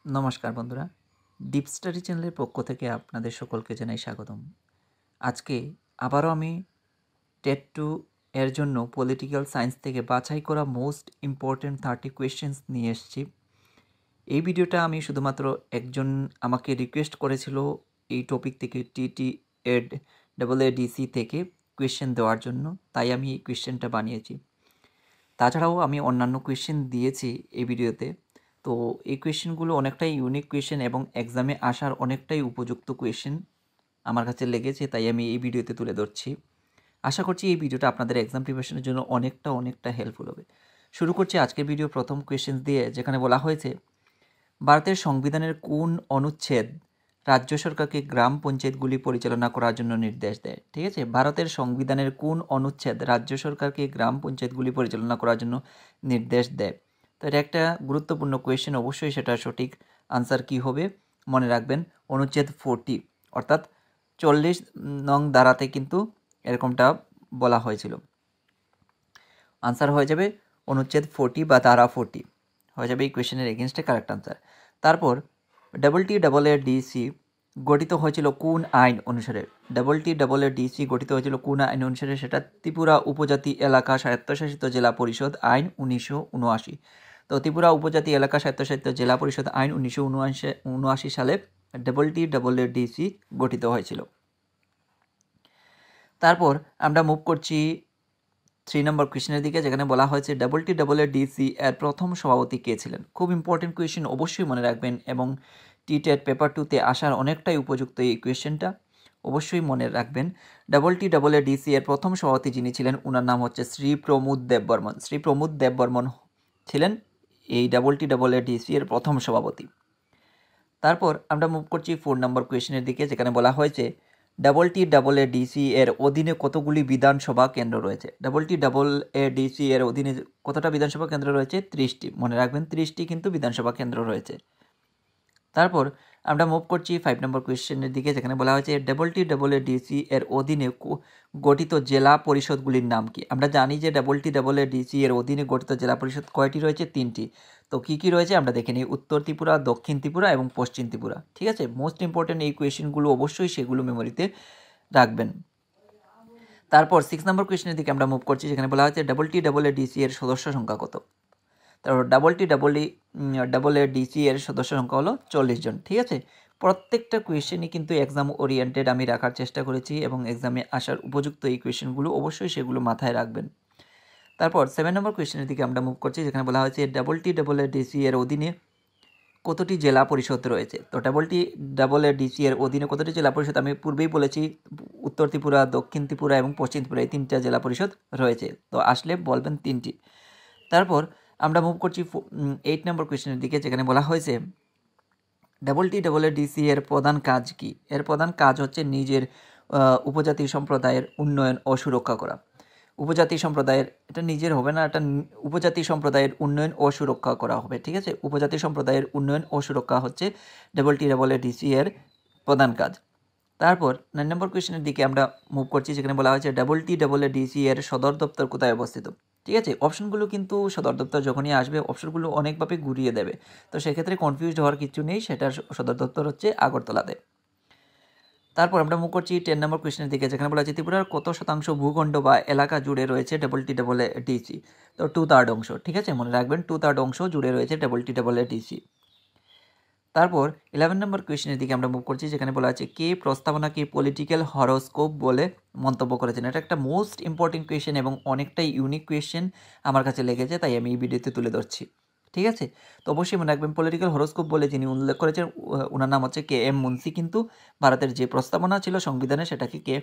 নমস্কার বন্ধুরা, deep study চ্যানেলের পক্ষ থেকে আপনাদের সকলকে জানাই স্বাগতম। আজকে আবারও আমি টেট 2 এর জন্য পলিটিক্যাল সায়েন্স থেকে বাছাই করা মোস্ট ইম্পর্ট্যান্ট 30 কোয়েশ্চেন্স নিয়ে এসেছি। এই ভিডিওটা আমি শুধুমাত্র একজন আমাকে রিকোয়েস্ট করেছিল এই টপিক থেকে TTADC থেকে কোয়েশ্চেন দেওয়ার জন্য, তাই আমি এই কোয়েশ্চেনটা বানিয়েছি। তাছাড়াও আমি অন্যান্য কোয়েশ্চেন দিয়েছি এই ভিডিওতে। তো এই কোয়েশ্চেনগুলো অনেকটাই ইউনিক কোয়েশ্চেন এবং এক্সামে আসার অনেকটাই উপযুক্ত কোয়েশ্চেন আমার কাছে লেগেছে, তাই আমি এই ভিডিওতে তুলে ধরছি। আশা করছি এই ভিডিওটা আপনাদের এক্সাম প্রিপারেশনের জন্য অনেকটা হেল্পফুল হবে। শুরু করছি আজকের ভিডিও প্রথম কোয়েশ্চেন দিয়ে, যেখানে বলা হয়েছে ভারতের সংবিধানের কোন অনুচ্ছেদ রাজ্য সরকারকে গ্রাম পঞ্চায়েতগুলি পরিচালনা করার জন্য নির্দেশ দেয়? ঠিক আছে, ভারতের সংবিধানের কোন অনুচ্ছেদ রাজ্য সরকারকে গ্রাম পঞ্চায়েতগুলি পরিচালনা করার জন্য নির্দেশ দেয়? তো এটা একটা গুরুত্বপূর্ণ কোয়েশ্চেন, অবশ্যই সেটা সঠিক আনসার কি হবে মনে রাখবেন, অনুচ্ছেদ 40 অর্থাৎ 40 নং ধারাতে কিন্তু এরকমটা বলা হয়েছিল। আনসার হয়ে যাবে অনুচ্ছেদ 40 বা ধারা 40 হয়ে যাবে এই কোয়েশ্চেনের এগেনস্টে কারেক্ট আনসার। তারপর TTADC গঠিত হয়েছিল কোন আইন অনুসারে? TTADC গঠিত হয়েছিল কোন আইন অনুসারে? সেটা ত্রিপুরা উপজাতি এলাকা স্বায়ত্তশাসিত জেলা পরিষদ আইন 1979। তো ত্রিপুরা উপজাতি এলাকা স্বায়ত্তশাসিত জেলা পরিষদ আইন 1979 সালে TTADC গঠিত হয়েছিল। তারপর আমরা মুভ করছি 3 নম্বর কোয়েশ্চেনের দিকে, যেখানে বলা হয়েছে TTADC এর প্রথম সভাপতি কে ছিলেন? খুব ইম্পর্টেন্ট কোয়েশ্চেন, অবশ্যই মনে রাখবেন এবং TTET পেপার 2তে আসার অনেকটাই উপযুক্ত এই কোয়েশ্চেনটা, অবশ্যই মনে রাখবেন। TTADC এর প্রথম সভাপতি যিনি ছিলেন ওনার নাম হচ্ছে শ্রী প্রমোদ দেববর্মন। শ্রী প্রমোদ দেববর্মন ছিলেন এই TTADC এর প্রথম সভাপতি। তারপর আমরা মুভ করছি 4 নম্বর কোয়েশ্চেনের দিকে, যেখানে বলা হয়েছে TTADC এর অধীনে কতগুলি বিধানসভা কেন্দ্র রয়েছে? TTADC এর অধীনে কতটা বিধানসভা কেন্দ্র রয়েছে? 30টি। মনে রাখবেন 30টি কিন্তু বিধানসভা কেন্দ্র রয়েছে। তারপর আমরা মুভ করছি 5 নম্বর কোয়েশ্চেনের দিকে, যেখানে বলা হয়েছে TTADC এর অধীনে গঠিত জেলা পরিষদগুলির নাম কি? আমরা জানি যে TTADC এর অধীনে গঠিত জেলা পরিষদ কয়টি রয়েছে? 3টি। তো কী কী রয়েছে আমরা দেখে নিই। উত্তর ত্রিপুরা, দক্ষিণ ত্রিপুরা এবং পশ্চিম ত্রিপুরা। ঠিক আছে, মোস্ট ইম্পর্টেন্ট এই কোয়েশ্চেনগুলো, অবশ্যই সেগুলো মেমোরিতে রাখবেন। তারপর 6 নম্বর কোয়েশ্চেনের দিকে আমরা মুভ করছি, যেখানে বলা হয়েছে TTADC এর সদস্য সংখ্যা কত? তারপর TTADC এর সদস্য সংখ্যা হলো 40 জন। ঠিক আছে, প্রত্যেকটা কোয়েশ্চেনই কিন্তু এক্সাম ওরিয়েন্টেড আমি রাখার চেষ্টা করেছি এবং এক্সামে আসার উপযুক্ত এই কোয়েশ্চেনগুলো, অবশ্যই সেগুলো মাথায় রাখবেন। তারপর 7 নম্বর কোয়েশ্চেনের দিকে আমরা মুভ করছি, যেখানে বলা হয়েছে TTADC এর অধীনে কতটি জেলা পরিষদ রয়েছে? তো TTADC এর অধীনে কতটি জেলা পরিষদ? আমি পূর্বেই বলেছি উত্তর ত্রিপুরা, দক্ষিণ ত্রিপুরা এবং পশ্চিম ত্রিপুরা, এই 3টা জেলা পরিষদ রয়েছে। তো আসলে বলবেন 3টি। তারপর আমরা মুভ করছি 8 নম্বর কোয়েশ্চেনের দিকে, যেখানে বলা হয়েছে TTADC এর প্রধান কাজ কি? এর প্রধান কাজ হচ্ছে নিজের উপজাতি সম্প্রদায়ের উন্নয়ন ও সুরক্ষা করা। উপজাতি সম্প্রদায়ের, এটা নিজের হবে না, এটা উপজাতি সম্প্রদায়ের উন্নয়ন ও সুরক্ষা করা হবে। ঠিক আছে, উপজাতি সম্প্রদায়ের উন্নয়ন ও সুরক্ষা হচ্ছে TTADC এর প্রধান কাজ। তারপর 9 নম্বর কোয়েশ্চেনের দিকে আমরা মুভ করছি, যেখানে বলা হয়েছে TTADC এর সদর দপ্তর কোথায় অবস্থিত? ঠিক আছে, অপশনগুলো কিন্তু সদর দপ্তর যখনই আসবে অপশনগুলো অনেকভাবে ঘুরিয়ে দেবে, তো সেক্ষেত্রে কনফিউজড হওয়ার কিছু নেই, সেটার সদর দপ্তর হচ্ছে আগরতলাতে। তারপর আমরা মুভ করছি 10 নম্বর কোয়েশ্চেনের দিকে, যেখানে বলা হচ্ছে ত্রিপুরার কত শতাংশ ভূখণ্ড বা এলাকা জুড়ে রয়েছে TTADC? তো 2/3 অংশ। ঠিক আছে, মনে রাখবেন 2/3 অংশ জুড়ে রয়েছে TTADC। তারপর 11 নম্বর কোয়েশ্চেনের দিকে আমরা মুভ করছি, যেখানে বলা আছে কে প্রস্তাবনাকে পলিটিক্যাল হরোস্কোপ বলে মন্তব্য করেছেন? এটা একটা মোস্ট ইম্পর্টেন্ট কোয়েশ্চেন এবং অনেকটাই ইউনিক কোয়েশ্চেন আমার কাছে লেগেছে, তাই আমি এই ভিডিওতে তুলে ধরছি। ঠিক আছে, তো অবশ্যই মনে রাখবেন পলিটিক্যাল হরোস্কোপ বলে যিনি উল্লেখ করেছেন ওনার নাম হচ্ছে KM মুন্সি, কিন্তু ভারতের যে প্রস্তাবনা ছিল সংবিধানে সেটাকে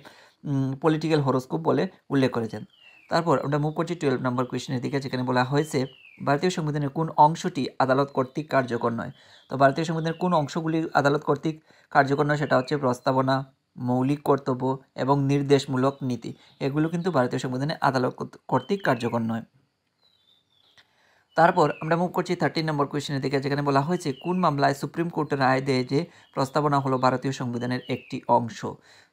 পলিটিক্যাল হরোস্কোপ বলে উল্লেখ করেছেন। তারপর আমরা মুভ করছি 12 নম্বর কোয়েশ্চেনের দিকে, যেখানে বলা হয়েছে ভারতীয় সংবিধানের কোন অংশটি আদালত কর্তৃক কার্যকর নয়? তো ভারতীয় সংবিধানের কোন অংশগুলি আদালত কর্তৃক কার্যকর নয়? সেটা হচ্ছে প্রস্তাবনা, মৌলিক কর্তব্য এবং নির্দেশমূলক নীতি। এগুলো কিন্তু ভারতীয় সংবিধানে আদালত কর্তৃক কার্যকর নয়। তারপর আমরা মুভ করছি 13 নম্বর কোয়েশ্চেনের দিকে, যেখানে বলা হয়েছে কোন মামলায় সুপ্রিম কোর্ট রায় দেয় যে প্রস্তাবনা হলো ভারতীয় সংবিধানের একটি অংশ?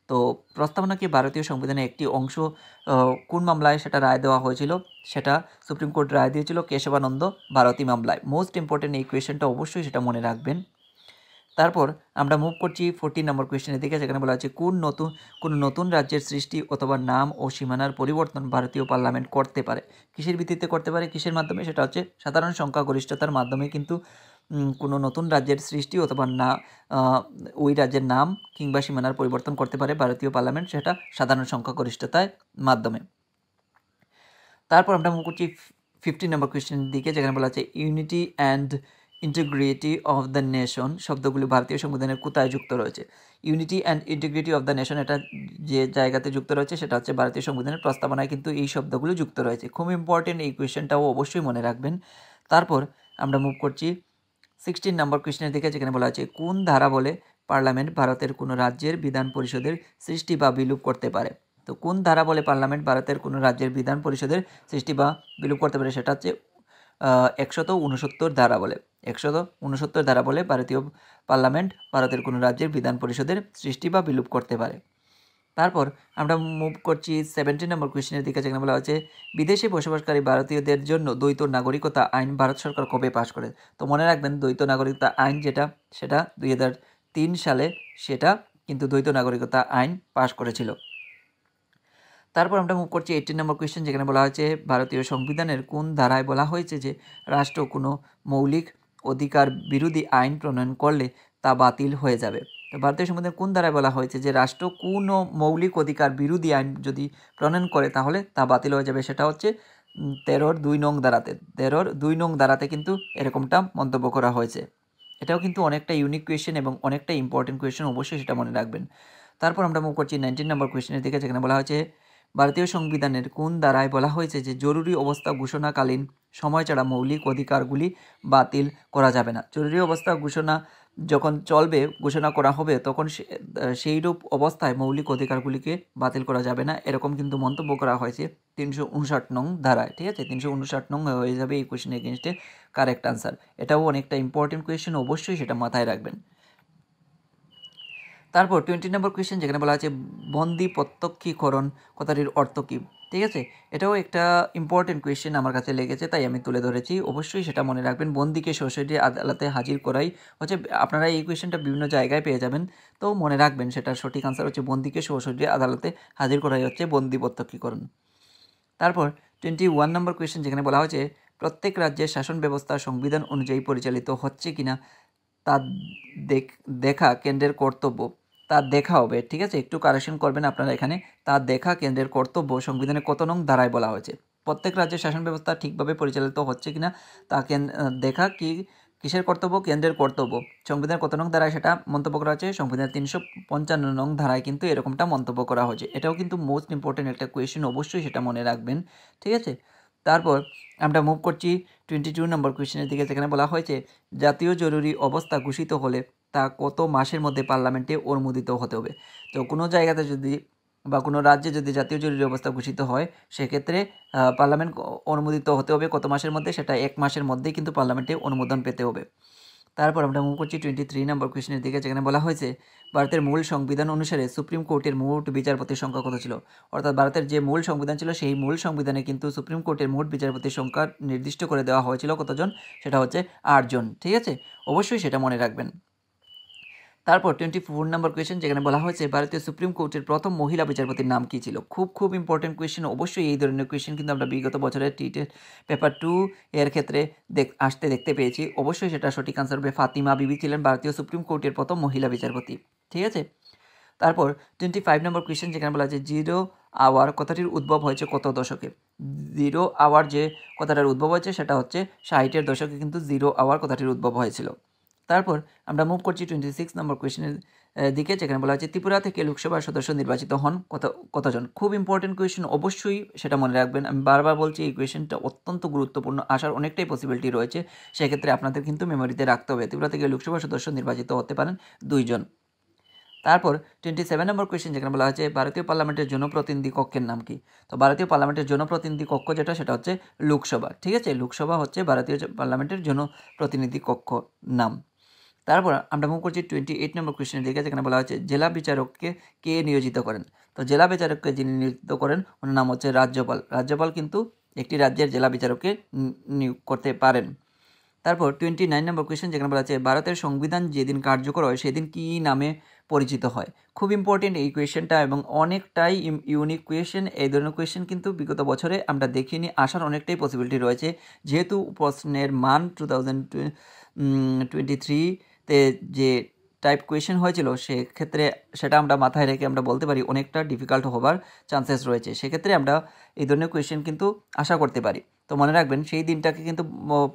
তো প্রস্তাবনা কি ভারতীয় সংবিধানের একটি অংশ? কোন মামলায় সেটা রায় দেওয়া হয়েছিল? সেটা সুপ্রিম কোর্ট রায় দিয়েছিল কেশবানন্দ ভারতী মামলায়। মোস্ট ইম্পর্টেন্ট এই কোয়েশ্চেনটা, অবশ্যই সেটা মনে রাখবেন। তারপর আমরা মুভ করছি 14 নম্বর কোয়েশ্চেনের দিকে, যেখানে বলা আছে কোন নতুন রাজ্যের সৃষ্টি অথবা নাম ও সীমানার পরিবর্তন ভারতীয় পার্লামেন্ট করতে পারে। কিসের ভিত্তিতে করতে পারে, কিসের মাধ্যমে, সেটা হচ্ছে সাধারণ সংখ্যাগরিষ্ঠতার মাধ্যমে কিন্তু কোনো নতুন রাজ্যের সৃষ্টি অথবা ওই রাজ্যের নাম কিংবা সীমানার পরিবর্তন করতে পারে ভারতীয় পার্লামেন্ট, সেটা সাধারণ সংখ্যাগরিষ্ঠতার মাধ্যমে। তারপর আমরা মুভ করছি 15 নম্বর কোয়েশ্চেনের দিকে, যেখানে বলা আছে unity and integrity of the nation শব্দগুলি ভারতীয় সংবিধানের কোথায় যুক্ত রয়েছে। Unity and integrity of the nation এটা যে জায়গাতে যুক্ত রয়েছে সেটা হচ্ছে ভারতীয় সংবিধানের প্রস্তাবনায় কিন্তু এই শব্দগুলো যুক্ত রয়েছে। খুব ইম্পর্টেন্ট এই কোয়েশ্চেনটাও অবশ্যই মনে রাখবেন। তারপর আমরা মুভ করছি 16 নম্বর কোয়েশ্চেনের দিকে, যেখানে বলা আছে কোন ধারা বলে পার্লামেন্ট ভারতের কোনো রাজ্যের বিধান পরিষদের সৃষ্টি বা বিলুপ করতে পারে। তো কোন ধারা বলে পার্লামেন্ট ভারতের কোনো রাজ্যের বিধান পরিষদের সৃষ্টি বা বিলুপ করতে পারে, সেটা হচ্ছে 169 ধারা বলে। 169 ধারা বলে ভারতীয় পার্লামেন্ট ভারতের কোনো রাজ্যের বিধান পরিষদের সৃষ্টি বা বিলুপ করতে পারে। তারপর আমরা মুভ করছি 17 নম্বর কোয়েশ্চেনের দিকে, যেখানে বলা হচ্ছে বিদেশে বসবাসকারী ভারতীয়দের জন্য দ্বৈত নাগরিকতা আইন ভারত সরকার কবে পাশ করে। তো মনে রাখবেন দ্বৈত নাগরিকতা আইন সেটা 2003 সালে সেটা কিন্তু দ্বৈত নাগরিকতা আইন পাশ করেছিল। তারপর আমরা মুভ করছি 18 নম্বর কোয়েশ্চেন, যেখানে বলা হয়েছে ভারতীয় সংবিধানের কোন ধারায় বলা হয়েছে যে রাষ্ট্র কোনো মৌলিক অধিকার বিরোধী আইন প্রণয়ন করলে তা বাতিল হয়ে যাবে। তো ভারতীয় সংবিধানের কোন ধারায় বলা হয়েছে যে রাষ্ট্র কোনো মৌলিক অধিকার বিরোধী আইন যদি প্রণয়ন করে তাহলে তা বাতিল হয়ে যাবে, সেটা হচ্ছে 13-2 নং ধারাতে। 13-2 নং ধারাতে কিন্তু এরকমটা মন্তব্য করা হয়েছে। এটাও কিন্তু অনেকটা ইউনিক কোয়েশ্চেন এবং অনেকটা ইম্পর্টেন্ট কোয়েশ্চেন, অবশ্যই সেটা মনে রাখবেন। তারপর আমরা মুভ করছি 19 নম্বর কোয়েশ্চেনের দিকে, যেখানে বলা হয়েছে ভারতীয় সংবিধানের কোন ধারায় বলা হয়েছে যে জরুরি অবস্থা ঘোষণাকালীন সময় ছাড়া মৌলিক অধিকারগুলি বাতিল করা যাবে না। জরুরি অবস্থা যখন চলবে, ঘোষণা করা হবে, তখন সেইরূপ অবস্থায় মৌলিক অধিকারগুলিকে বাতিল করা যাবে না, এরকম কিন্তু মন্তব্য করা হয়েছে 359 নং ধারায়। ঠিক আছে, 359 নং হয়ে যাবে এই কোয়েশ্চেন এগেনস্টে কারেক্ট আনসার। এটাও অনেকটা ইম্পর্টেন্ট কোয়েশ্চেন, অবশ্যই সেটা মাথায় রাখবেন। তারপর 20 নম্বর কোয়েশ্চেন, যেখানে বলা আছে বন্দি প্রত্যক্ষীকরণ কথাটির অর্থ কী। ঠিক আছে, এটাও একটা ইম্পর্টেন্ট কোয়েশ্চেন আমার কাছে লেগেছে, তাই আমি তুলে ধরেছি, অবশ্যই সেটা মনে রাখবেন। বন্দিকে সরাসরি আদালতে হাজির করাই হচ্ছে, আপনারা এই কোয়েশ্চেনটা বিভিন্ন জায়গায় পেয়ে যাবেন, তো মনে রাখবেন সেটার সঠিক আনসার হচ্ছে বন্দিকে সরাসরি আদালতে হাজির করাই হচ্ছে বন্দি প্রত্যক্ষীকরণ। তারপর 21 নম্বর কোয়েশ্চেন, যেখানে বলা হয়েছে প্রত্যেক রাজ্যের শাসন ব্যবস্থা সংবিধান অনুযায়ী পরিচালিত হচ্ছে কিনা তা দেখা কেন্দ্রের কর্তব্য। তা দেখা হবে, ঠিক আছে, একটু কারেকশন করবেন আপনারা এখানে। তা দেখা কেন্দ্রের কর্তব্য সংবিধানে কত নং ধারায় বলা হয়েছে। প্রত্যেক রাজ্যের শাসন ব্যবস্থা ঠিকভাবে পরিচালিত হচ্ছে কিনা তা দেখা কিসের কর্তব্য, কেন্দ্রের কর্তব্য। সংবিধানের কত নং ধারায় সেটা মন্তব্য করা হয়েছে, সংবিধানের 355 নং ধারায় কিন্তু এরকমটা মন্তব্য করা হয়েছে। এটাও কিন্তু মোস্ট ইম্পর্টেন্ট একটা কোয়েশ্চেন, অবশ্যই সেটা মনে রাখবেন। ঠিক আছে, তারপর আমরা মুভ করছি 22 নম্বর কোয়েশ্চেনের দিকে, যেখানে বলা হয়েছে জাতীয় জরুরি অবস্থা ঘোষিত হলে তা কত মাসের মধ্যে পার্লামেন্টে অনুমোদিত হতে হবে। তো কোনো জায়গাতে যদি বা কোনো রাজ্যে যদি জাতীয় জরুরি অবস্থা ঘোষিত হয়, সেক্ষেত্রে পার্লামেন্ট অনুমোদিত হতে হবে কত মাসের মধ্যে, সেটা 1 মাসের মধ্যেই কিন্তু পার্লামেন্টে অনুমোদন পেতে হবে। তারপর আমরা মুভ করছি 23 নম্বর কোয়েশ্চেনের দিকে, যেখানে বলা হয়েছে ভারতের মূল সংবিধান অনুসারে সুপ্রিম কোর্টের মোট বিচারপতির সংখ্যা কত ছিল। অর্থাৎ ভারতের যে মূল সংবিধান ছিল সেই মূল সংবিধানে কিন্তু সুপ্রিম কোর্টের মোট বিচারপতির সংখ্যা নির্দিষ্ট করে দেওয়া হয়েছিল কতজন, সেটা হচ্ছে 8 জন। ঠিক আছে, অবশ্যই সেটা মনে রাখবেন। তারপর 24 নম্বর কোয়েশ্চেন, যেখানে বলা হয়েছে ভারতীয় সুপ্রিম কোর্টের প্রথম মহিলা বিচারপতির নাম কী ছিল। খুব ইম্পর্টেন্ট কোয়েশ্চেন, অবশ্যই এই ধরনের কোয়েশ্চেন কিন্তু আমরা বিগত বছরের টেট পেপার 2 এর ক্ষেত্রে আসতে দেখতে পেয়েছি। অবশ্যই সেটা সঠিক আনসার হবে ফাতিমা বিবি ছিলেন ভারতীয় সুপ্রিম কোর্টের প্রথম মহিলা বিচারপতি। ঠিক আছে, তারপর 25 নম্বর কোয়েশ্চেন, যেখানে বলা আছে 0 আওয়ার কথাটির উদ্ভব হয়েছে কত দশকে। 0 আওয়ার যে কথাটার উদ্ভব হয়েছে সেটা হচ্ছে 60-এর দশকে কিন্তু 0 আওয়ার কথাটির উদ্ভব হয়েছিল। তারপর আমরা মুভ করছি 26 নম্বর কোয়েশ্চেনের দিকে, যেখানে বলা হচ্ছে ত্রিপুরা থেকে লোকসভার সদস্য নির্বাচিত হন কতজন। খুব ইম্পর্টেন্ট কোয়েশ্চেন, অবশ্যই সেটা মনে রাখবেন। আমি বারবার বলছি এই কোয়েশ্চেনটা অত্যন্ত গুরুত্বপূর্ণ, আসার অনেকটাই পসিবিলিটি রয়েছে, সেক্ষেত্রে আপনাদের কিন্তু মেমোরিতে রাখতে হবে। ত্রিপুরা থেকে লোকসভার সদস্য নির্বাচিত হতে পারেন 2 জন। তারপর 27 নম্বর কোয়েশ্চেন, যেখানে বলা হয়েছে ভারতীয় পার্লামেন্টের জনপ্রতিনিধি কক্ষের নাম কি। তো ভারতীয় পার্লামেন্টের জনপ্রতিনিধি কক্ষ সেটা হচ্ছে লোকসভা। ঠিক আছে, লোকসভা হচ্ছে ভারতীয় পার্লামেন্টের জনপ্রতিনিধি কক্ষ নাম। তারপর আমরা মুভ করছি 28 নম্বর কোয়েশ্চেনের দিকে, যেখানে বলা হচ্ছে জেলা বিচারককে কে নিয়োজিত করেন। তো জেলা বিচারককে যিনি নিয়োজিত করেন ওনার নাম হচ্ছে রাজ্যপাল। রাজ্যপাল কিন্তু একটি রাজ্যের জেলা বিচারককে নিয়োগ করতে পারেন। তারপর 29 নম্বর কোয়েশ্চেন, যেখানে বলা আছে ভারতের সংবিধান যেদিন কার্যকর হয় সেদিন কী নামে পরিচিত হয়। খুব ইম্পর্টেন্ট এই কোয়েশ্চেনটা এবং অনেকটাই ইউনিক কোয়েশ্চেন। এই ধরনের কোয়েশ্চেন কিন্তু বিগত বছরে আমরা দেখিনি, আসার অনেকটাই পসিবিলিটি রয়েছে, যেহেতু প্রশ্নের মান 2023-তে যে টাইপ কোয়েশ্চেন হয়েছিল সেক্ষেত্রে সেটা আমরা মাথায় রেখে আমরা বলতে পারি অনেকটা ডিফিকাল্ট হবার চান্সেস রয়েছে। সেক্ষেত্রে আমরা এই ধরনের কোয়েশ্চেন কিন্তু আশা করতে পারি। তো মনে রাখবেন সেই দিনটাকে কিন্তু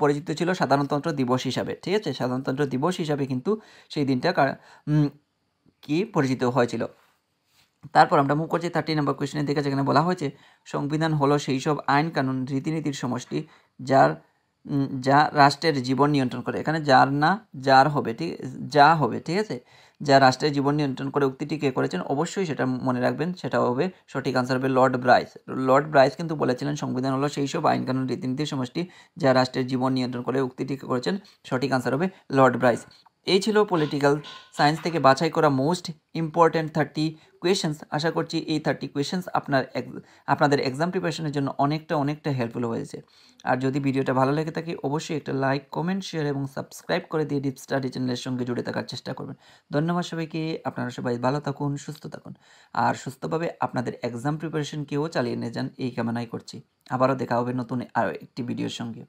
পরিচিত ছিল সাধারণতন্ত্র দিবস হিসাবে, ঠিক আছে, সাধারণতন্ত্র দিবস হিসাবে কিন্তু সেই দিনটা কি পরিচিত হয়েছিল। তারপর আমরা মুভ করছি 30 নম্বর কোয়েশ্চেনের দিকে, যেখানে বলা হয়েছে সংবিধান হলো সেই সব আইন কানুন রীতিনীতির সমষ্টি যা রাষ্ট্রের জীবন নিয়ন্ত্রণ করে। এখানে যার না যার হবে, ঠিক আছে, যা রাষ্ট্রের জীবন নিয়ন্ত্রণ করে। উক্তিটি কে করেছেন? অবশ্যই সেটা মনে রাখবেন, সেটা হবে সঠিক আনসার হবে লর্ড ব্রাইস। লর্ড ব্রাইস কিন্তু বলেছিলেন সংবিধান হলো সেই সব আইন কানুন রীতিনীতির সমষ্টি যা রাষ্ট্রের জীবন নিয়ন্ত্রণ করে। উক্তিটি কে করেছেন? সঠিক আনসার হবে লর্ড ব্রাইস। এই ছিল পলিটিক্যাল সায়েন্স থেকে বাছাই করা মোস্ট ইম্পর্ট্যান্ট 30 কোয়েশ্চেন্স। আশা করছি এই 30 কোয়েশ্চেন্স আপনাদের এক্সাম প্রিপারেশনের জন্য অনেকটা হেল্পফুল হয়েছে। আর যদি ভিডিওটা ভালো লেগে থাকে অবশ্যই একটা লাইক, কমেন্ট, শেয়ার এবং সাবস্ক্রাইব করে দিয়ে ডিপ স্টাডি চ্যানেলের সঙ্গে জুড়ে থাকার চেষ্টা করবেন। ধন্যবাদ সবাইকে। আপনারা সবাই ভালো থাকুন, সুস্থ থাকুন আর সুস্থভাবে আপনাদের এক্সাম প্রিপারেশনকেও চালিয়ে নিয়ে যান, এই কামনাই করছি। আবারও দেখা হবে নতুন আরও একটি ভিডিওর সঙ্গে।